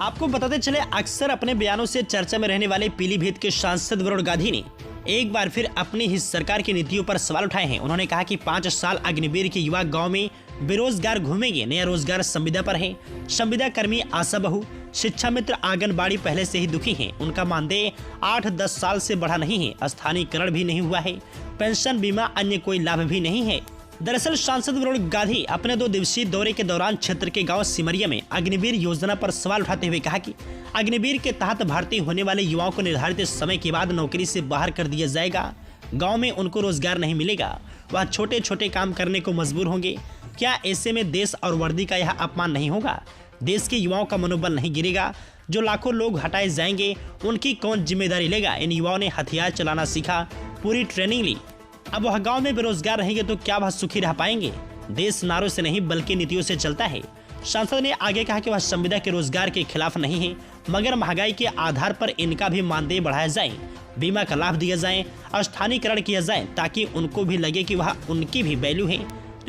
आपको बताते चले, अक्सर अपने बयानों से चर्चा में रहने वाले पीलीभीत के सांसद वरुण गांधी ने एक बार फिर अपनी ही सरकार की नीतियों पर सवाल उठाए हैं। उन्होंने कहा कि 5 साल अग्निवीर के युवा गांव में बेरोजगार घूमेंगे, नया रोजगार संविदा पर है। संविदा कर्मी, आशा बहू, शिक्षा मित्र, आंगनबाड़ी पहले से ही दुखी हैं। उनका मानदेय 8-10 साल से बढ़ा नहीं है, स्थानीयकरण भी नहीं हुआ है, पेंशन, बीमा, अन्य कोई लाभ भी नहीं है। दरअसल सांसद वरुण गांधी अपने 2 दिवसीय दौरे के दौरान क्षेत्र के गांव सिमरिया में अग्निवीर योजना पर सवाल उठाते हुए कहा कि अग्निवीर के तहत भर्ती होने वाले युवाओं को निर्धारित समय के बाद नौकरी से बाहर कर दिया जाएगा। गांव में उनको रोजगार नहीं मिलेगा, वह छोटे छोटे काम करने को मजबूर होंगे। क्या ऐसे में देश और वर्दी का यह अपमान नहीं होगा? देश के युवाओं का मनोबल नहीं गिरेगा? जो लाखों लोग हटाए जाएंगे, उनकी कौन जिम्मेदारी लेगा? इन युवाओं ने हथियार चलाना सीखा, पूरी ट्रेनिंग ली, अब वह गांव में बेरोजगार रहेंगे तो क्या वह सुखी रह पाएंगे? देश नारों से नहीं बल्कि नीतियों से चलता है। सांसद ने आगे कहा कि वह संविदा के रोजगार के खिलाफ नहीं है, मगर महंगाई के आधार पर इनका भी मानदेय बढ़ाया जाए, बीमा का लाभ दिया जाए, स्थानीयकरण किया जाए, ताकि उनको भी लगे कि वह उनकी भी वैल्यू है।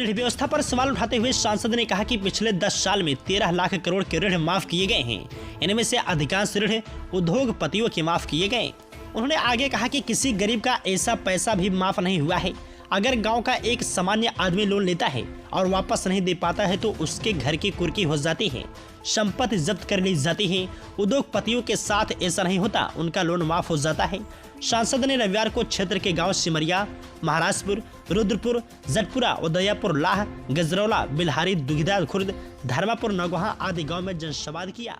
ऋण व्यवस्था पर सवाल उठाते हुए सांसद ने कहा कि पिछले 10 साल में 13 लाख करोड़ के ऋण माफ किए गए हैं। इनमें से अधिकांश ऋण उद्योगपतियों के माफ किए गए। उन्होंने आगे कहा कि किसी गरीब का ऐसा पैसा भी माफ नहीं हुआ है। अगर गांव का एक सामान्य आदमी लोन लेता है और वापस नहीं दे पाता है तो उसके घर की कुर्की हो जाती है, संपत्ति जब्त कर ली जाती है। उद्योगपतियों के साथ ऐसा नहीं होता, उनका लोन माफ हो जाता है। सांसद ने रविवार को क्षेत्र के गांव सिमरिया, महाराजपुर, रुद्रपुर, जटपुरा, उदयपुर, लाह, गजरौला, बिल्हारी, दुघिदा खुर्द, धर्मापुर, नौगहा आदि गाँव में जनसंवाद किया।